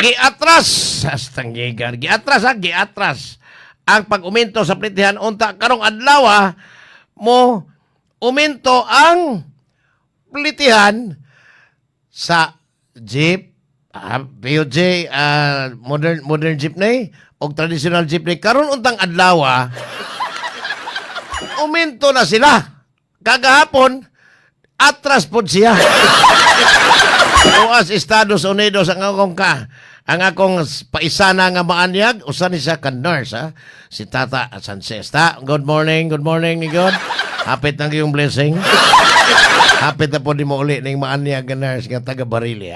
giatras astanggigan giatras ang pag-uminto sa plitihan unta karong adlaw mo uminto ang plitihan sa jeep POJ modern jeepney o traditional jeepney karon untang adlaw uminto na sila kagahapon atras pod siya. As Estados Unidos ang akong paisana nga maanyag usa ni siya ka nurse si Tata Sanchez. Good morning ni God. Hapit na yung blessing. Hapit na po di mo uli ning maanyag nga nurse nga taga Barili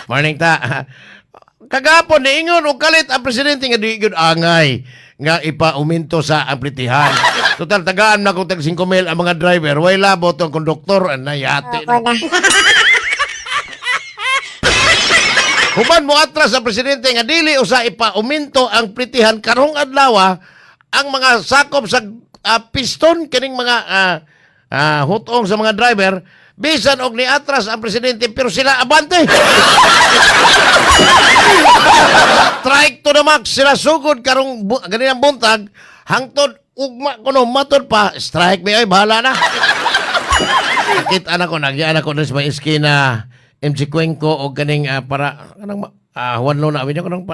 Morning ta. Kagapon niingon og kalit ang presidente nga di gyud angay nga ipauminto sa amplitihan. Total tagaan na kung tag 5,000 ang mga driver, way labo tong konduktor nayate. Human mo atras sa presidente nga dili usa ipauminto ang plitihan karong adlaw ang mga sakop sa piston kining mga hutong sa mga driver bisan og ni atras ang presidente pero sila abante. Strike to the max sila sugod karong ganinang buntag hangtod ugma kuno matod pa strike may ay bahala na. Kita anak ko nagyan ako sa may esquina MG Cuenco o ganing para kanang Juan Luna amin ko nang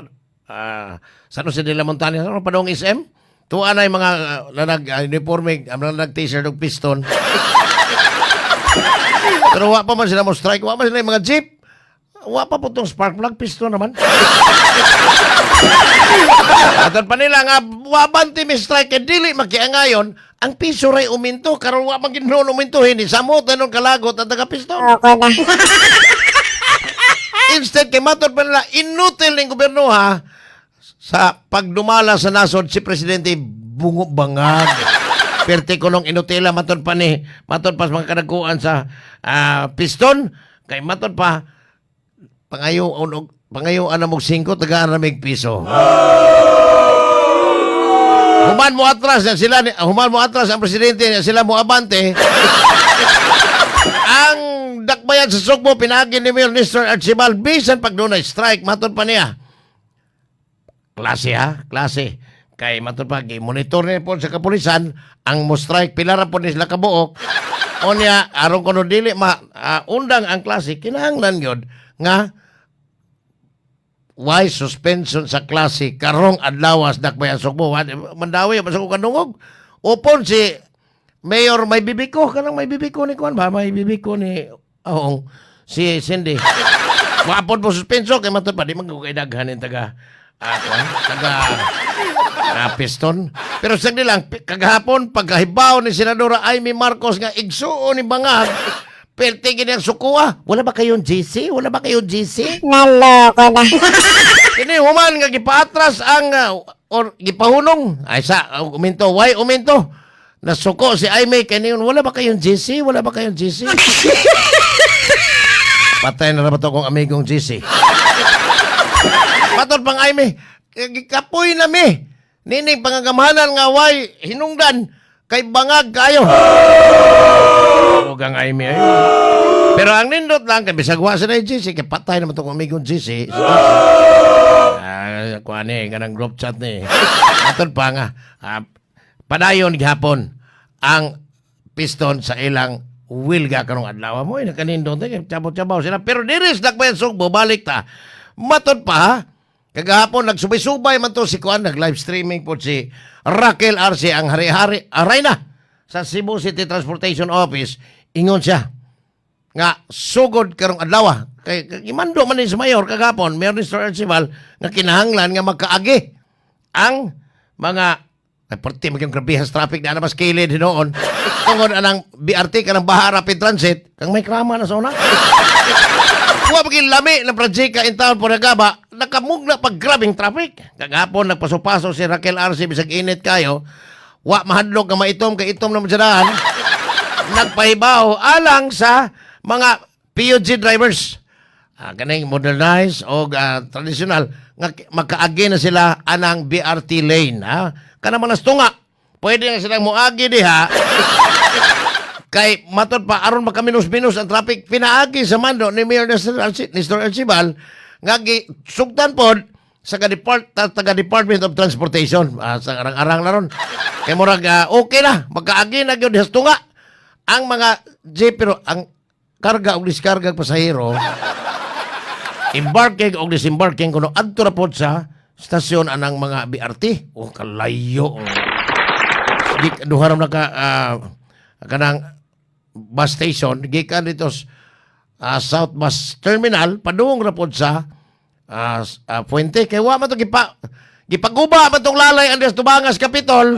San Jose de la Montaña ano padong SM tuwa na yung mga nanag uniforme nanag t-shirt og piston. Pero wa pa man sila mo strike, wa pa sila yung mga jeep. Wa pa po itong spark plug piston naman. At pa nila nga, wa banti may strike, dili makiangayon, ang piso ray uminto, karon wa man ginoon umintuhin, samot na nung kalagot at taga-piston. Instead, kay matod pa nila, inutil ng gobyerno sa pagdumala sa nasod, si Presidente bungo bangag. Perte ko nung inutila, matod pa sa mga kanaguan sa piston, kay matod pa, pangayo anamog 5 taga-aramig piso. Human mo atras ang presidente sila mo abante. Ang dakbayan sa Sugbo pinagi ni Mayor Nestor Archibald bisan pag doon strike matod pa niya. Klase. Kay matod pa monitor niya po sa kapulisan ang mo strike pilara po ni sila kabuok. O niya aron kuno dili undang ang klase kinahanglan gyud nga why suspension sa klase karong adlawas dakbayan Sugbo mandawi pa sa kanungog upon si Mayor may bibiko kanang may bibiko ni kuan ba may bibiko ni si Cindy wapon po suspenso kay matod pa di man kay daghanin taga piston pero sagdi lang kagahapon pagkahibaw ni Senadora Amy Marcos nga igsuon ni bangag perte gini ang sukuha. Wala ba kayong GC? Naloko na. Kini human nga gipaatras ang or gipahunong. Ay uminto. Why uminto? Nasuko si Aimee kaniyon. Wala ba kayong GC? Patay na rabat akong amigong GC. Patod pang Aimee. Kapoy na mi. Nining pangagamahanan nga why hinungdan kay bangag kayo. Ugang Aimee ay. Pero ang nindot lang, kay bisagwa sa na yung GC, kay patay naman itong amigong GC. Kuha ni, ganang group chat ni. Atod pa nga, padayon gihapon ang piston sa ilang wilga karong adlaw mo. Nakanindot, chabot-chabaw sila. Pero diris, dakbayan Sugbo, balik ta. Matod pa, kagahapon, nagsubay-subay man to si Kuan, nag-live streaming po si Raquel Arce, ang hari-hari, aray na, sa Cebu City Transportation Office, ingon siya nga sugod karong adlaw kay imando man ni sa mayor kagapon Mayor Nestor Archibald nga kinahanglan nga magkaagi ang mga perti magyang grabihas traffic na mas kilid hinoon tungod anang BRT kanang Baha Rapid Transit kang may krama na sa una wa pagin lami na project in town Poragaba nakamugna pag grabing traffic kagapon nagpaso-paso si Raquel Arce bisag init kayo wa mahadlok nga maitom kay itom na masyadahan nagpahibaw alang sa mga POG drivers kaning modernized o traditional nga magkaagi na sila anang BRT lane kanang mga tunga pwede na silang muagi diha kay matod pa aron makaminus-minus ang traffic pinaagi sa mando ni Mayor Nestor Archibald nga sugdan pod sa taga Department of Transportation sa arang-arang na ron. Kay murag okay na magkaagi na gyud hastunga ang mga jeep pero ang karga o diskarga pasahero embarking o disembarking kuno adto ra pod sa stasyon anang mga BRT o kalayo. Duharam na ka kanang bus station gikan dito South Bus Terminal padung ra pod sa Puente kay wa man to gipaguba man tong lalay Andres Tubangas Capitol.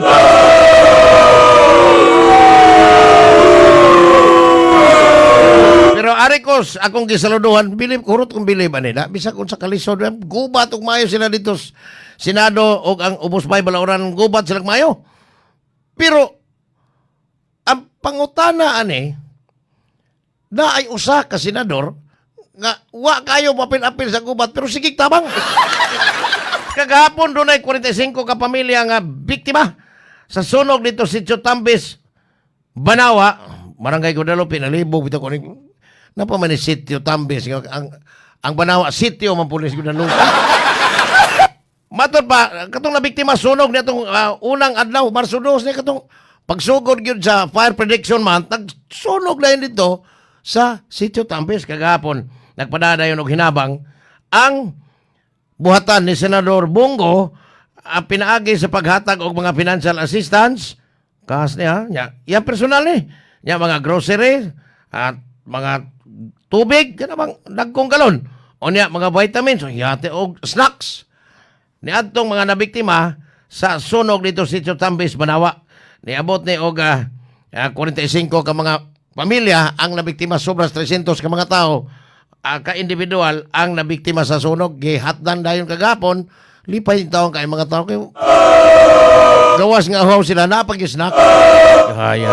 Pero arikos akong gisaluduhan bilib kurot kung bilib anila bisag unsa kalisod gubat og mayo sila dito Senado og ang Ubos Bay Balauran gubat sila mayo. Pero ang pangutana ani na ay usa ka senador nga wa kayo mapil-apil sa gubat pero sige tabang. Kagahapon doon ay 45 ka pamilya nga biktima sa sunog dito Sitio Tambis, Banawa, Barangay Guadalupe, nalibog bitaw ko ni napaman ni Sitio Tambis ang Banawa sitio man pulis Guadalupe. Matod pa katong nabiktima sunog nitong unang adlaw Marso 2 ni katong pagsugod gyud sa fire prediction month nagsunog na yun dito sa Sitio Tambis kagahapon. Nagpadadayon og hinabang ang buhatan ni Senador Bongo pinaagi sa paghatag og mga financial assistance kas niya ya personal ni ya mga grocery at mga tubig kanang dagkong galon o niya mga vitamins o yate og snacks ni adtong mga nabiktima sa sunog dito sa Sitio Tambis Banawa niabot ni og 45 ka mga pamilya ang nabiktima sobras 300 ka mga tao ka-individual ang nabiktima sa sunog gihatdan dayon kagapon lipay taong kay mga tao kay gawas nga uhaw sila napag-snack kaya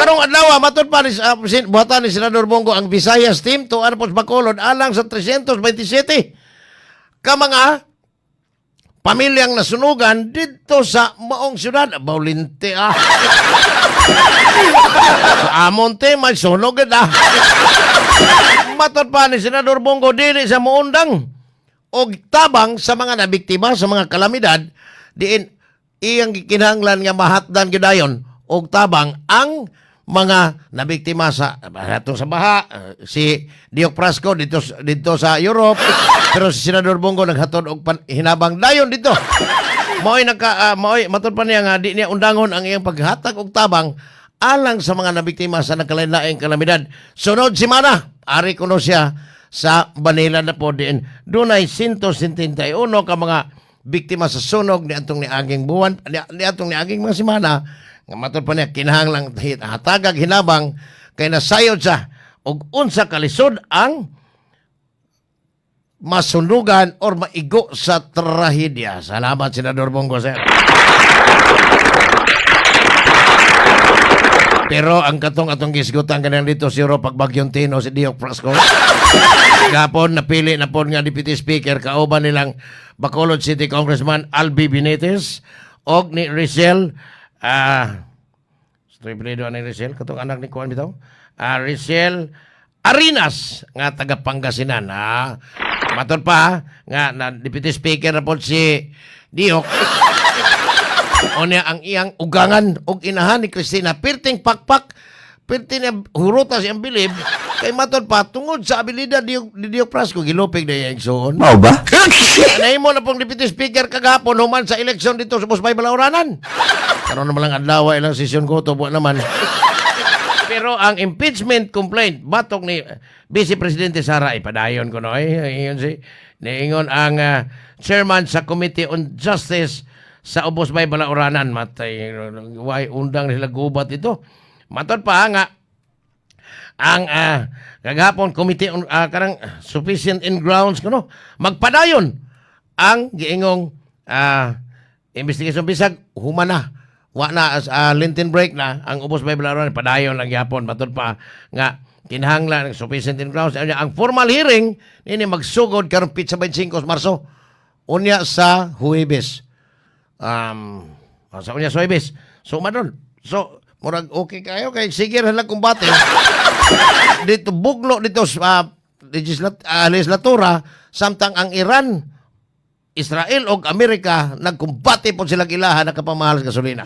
karong adlaw matud pa ni buhatan ni Senador Bongo ang Visayas team to Arpos Bacolod alang sa 327 ka mga pamilyang nasunugan dito sa maong syudad Baulinte sa Amonte may sunog matod pa ni Senador Bongo dili sa muundang og tabang sa mga nabiktima sa mga kalamidad diin iyang kinahanglan nga mahatdan gyudayon og tabang ang mga nabiktima sa atong sa baha si Diok Prasco dito sa Europe pero si Senador Bongo naghatod og hinabang dayon dito maoy matod pa niya nga di niya undangon ang iyang paghatag og tabang alang sa mga nabiktima sa nagkalain-laing kalamidad. Sunod semana, ari kuno siya sa Manila na po din. Dunay 171 ka mga biktima sa sunog ni atong niaging buwan, ni atong niaging mga semana. Nga matod pa niya, kinahanglang hatagag hinabang kay nasayod siya og unsa kalisod ang masunugan or maigo sa trahedya. Salamat, Senador Bongo, sir. Pero ang atong gisgutan kanang dito si Europe Pagbagyong Tino si Diok Prasco. Gapon napili na po nga Deputy Speaker kauban nilang Bacolod City Congressman Albi Benitez og ni Rizal Striplido ni Rizal katong anak ni Kuan bitaw. Rizal Arinas nga taga Pangasinan. Matod pa nga na Deputy Speaker na po si Diok. O niya ang iyang ugangan og inahan ni Cristina pirting pakpak pirting na huruta siyang bilib kay matod pa tungod sa abilidad ni Diok Prasco gilupig na iyang suon. Mao ba? Nahimo na pong Deputy Speaker kagahapon human sa eleksyon dito sa Ubos Bay Balauranan. Karon naman lang adlaw ilang sesyon ko to naman. Pero ang impeachment complaint batok ni Vice Presidente Sara ipadayon ko no iyon si niingon ang chairman sa Committee on Justice sa Ubos Bay Balauranan matay way undang nila gubat ito. Matod pa nga ang kagahapon committee on karang sufficient in grounds kuno magpadayon ang giingong investigation bisag human na wa na Lenten break na ang Ubos Bay Balauranan padayon lang gyapon. Matod pa nga kinahanglan ng sufficient in grounds ang formal hearing nini magsugod karon pitsa 25 Marso unya sa Huwebes. Sa unya Huwebes. So madon. So murag okay kayo kay sige ra lang kumbate. Dito bugno dito legislatura samtang ang Iran, Israel o Amerika nagkumbate po sila ilaha na kapamahal sa gasolina.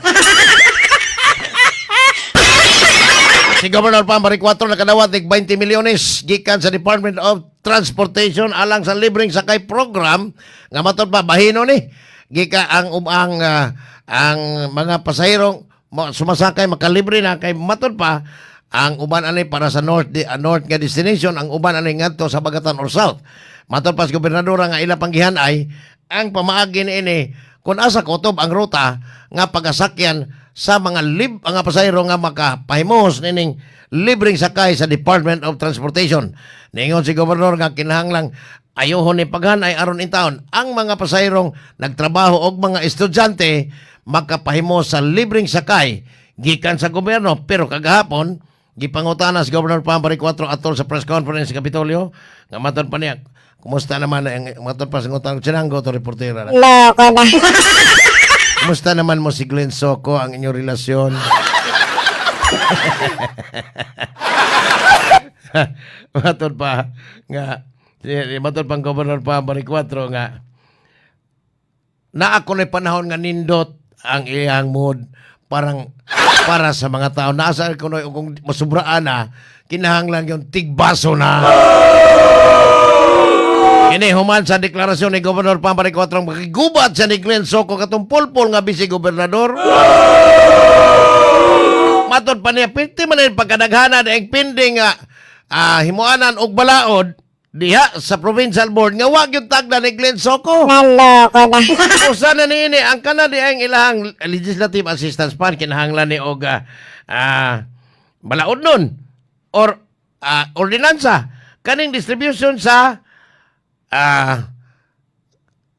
Si Governor Pambari 4 nakadawat ng 20 milyones gikan sa Department of Transportation alang sa libreng sakay program nga matod pa bahino ni gika ang mga pasahero sumasakay makalibre na kay matod pa ang uban ani para sa north nga destination, ang uban ani ngadto sa Bagatan or South. Matod pa sa gobernador nga ila panggihan ay ang pamaagi ini kung asa kutob ang ruta nga pagasakyan sa mga mga pasahero nga makapahimos nining libreng sakay sa Department of Transportation. Ningon si Gobernador nga kinahanglang ayohon ni paghanay aron in taon ang mga pasahero nagtrabaho og mga estudyante makapahimos sa libreng sakay gikan sa gobyerno. Pero kagahapon gipangutana si Governor Pambari 4 atol sa press conference sa Kapitolyo nga matud pa niya kumusta naman ang matud pa sa ngutang sinanggo to reportera. Loko na. Kumusta naman mo si Glenn Soco, ang inyong relasyon? Matod pa nga, matod pang Governor Pambari 4 nga, na ako na panahon nga nindot ang iyang mood para sa mga tao. Nasa ko na kung masubraan na, kinahanglan yung tigbaso na. Ini human sa deklarasyon ni Gobernador Pambari 4 makigubat sa ni Glenn Soco katong pulpol nga bisi gobernador. Matod pa niya, pinti man yung pagkadaghana na yung pinding himuanan og balaod diha sa provincial board nga wag yung tagda ni Glenn Soco. Naloko na. Usa na ni ini ang kanadi ang ilahang legislative assistance fund kinahanglan ni og balaod nun or ordinansa kaning distribution sa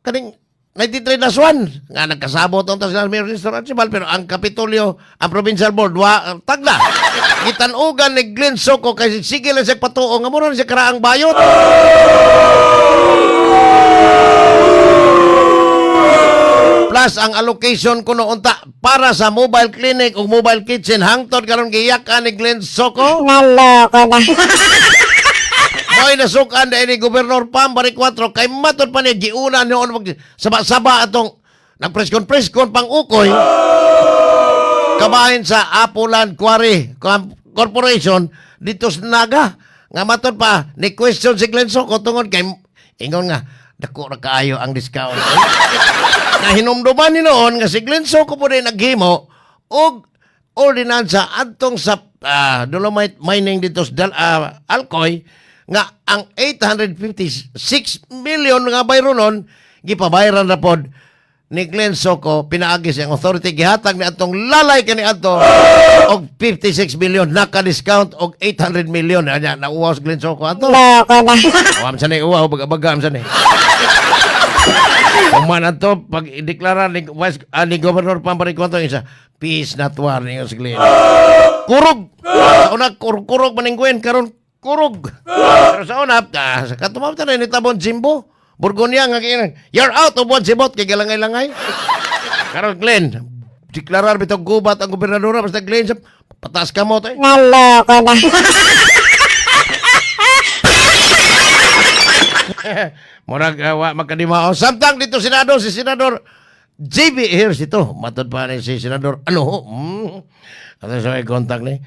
kaning 93-1 nga nagkasabot ang National Mayor Restaurant pero ang Kapitolyo, ang Provincial Board tagda gitanugan ni Glenn Soco kasi sige lang siya patuo nga mura siya karaang bayot. Plus ang allocation kuno unta para sa mobile clinic o mobile kitchen hangtod karon giyak ni Glenn Soco. Naloko na. Mo'y nasukan dahil ni Gobernador Pambari 4 kay matod pa niya giuna noon saba-saba atong nagpreskon pang ukoy kabahin sa Apulan Quarry Corporation dito sa Naga nga matod pa ni question si Glenn Soco tungod kay ingon nga dako ra kaayo ang discount na hinumduman ni noon nga si Glenn Soco po rin naghimo og ordinansa adtong sa Dolomite Mining dito sa Alcoy nga ang 856 million nga bayro nun gipabayaran na pod ni Glenn Soco pinaagi sa authority gihatag ni atong lalay kani adto og 56 million naka-discount og 800 million anya nauwaw si Glenn Soco ato. Loko na. Uwam sa ni uwaw bagam sa ni. Kuman ato pag ideklara ni Governor Pambari 4 isa peace not war ni si Glenn. Kurog. Una kurog maning Gwen karon kurog. Pero sa una, sa katumabta na ni Tabon Jimbo, Burgonya nga kainan, you're out of one sibot, kay galangay-langay. Karon Glenn, deklarar bitong gubat ang gobernadora, basta Glenn, patas ka mo to eh. Naloko na. Murag magkadimao. Samtang dito Senado, si Senador JB Ayers ito. Matod pa rin si Senador, Ano sa may contact ni?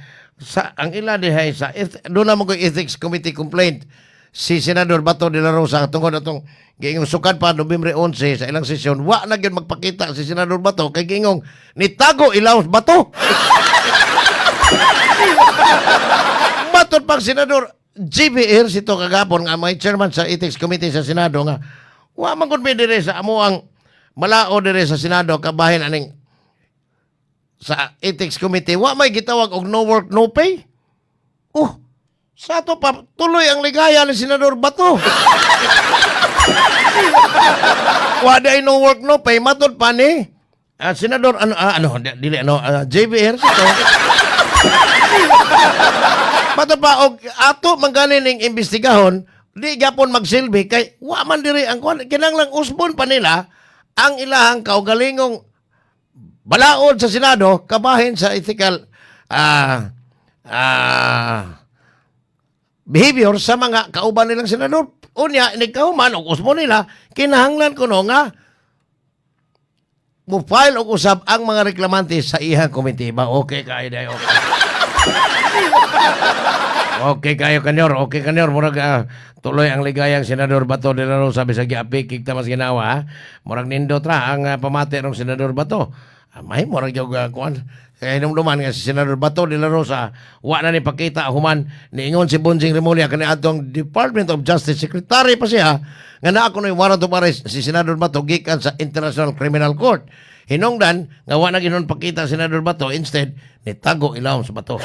Ang ila dihay sa doon naman ko Ethics Committee complaint si Senador Bato de la Rosa tungkol atong giingong sukat pa Nobyembre 11 sa ilang sesyon wa na gyud magpakita si Senador Bato kay giingong nitago ilaw Bato. Matod pang Senador GBR sito kagapon nga may chairman sa Ethics Committee sa Senado nga wa man gud dire sa amo ang malao dire sa Senado kabahin aning sa Ethics Committee, wa may gitawag og no work, no pay? Sa to pa, tuloy ang ligaya ni Senador Bato. Wa day no work, no pay, matod pa ni. Senador, JBR, ito. Matod pa, og ato mangganin ng imbestigahon, di gapon magsilbi, kay wa man diri ang kinanglang usbon pa nila, ang ilahang kaugalingong balaod sa Senado, kabahin sa ethical behavior sa mga kauban nilang senador. Unya, nagkahuman, o usmo nila, kinahanglan ko no nga, mo-file o usab ang mga reklamante sa ihang komite ba? Okay kayo dayo. Okay kayo kanyor. Okay kanyor. Murag tuloy ang ligayang Senador Bato de la Rosa bisag giapik kigta mas ginawa. Ha? Murag nindot ra ang pamati ng Senador Bato. May murag yung kuan. Kaya inumduman nga si Senador Bato de la Rosa, wa na ni pakita human niingon si Bonjing Remulla kani atong Department of Justice Secretary pa siya nga naa kuno yung warrant of arrest si Senador Bato gikan sa International Criminal Court. Hinungdan nga wa na ginon pakita si Senador Bato, instead nitago ilawom sa Bato.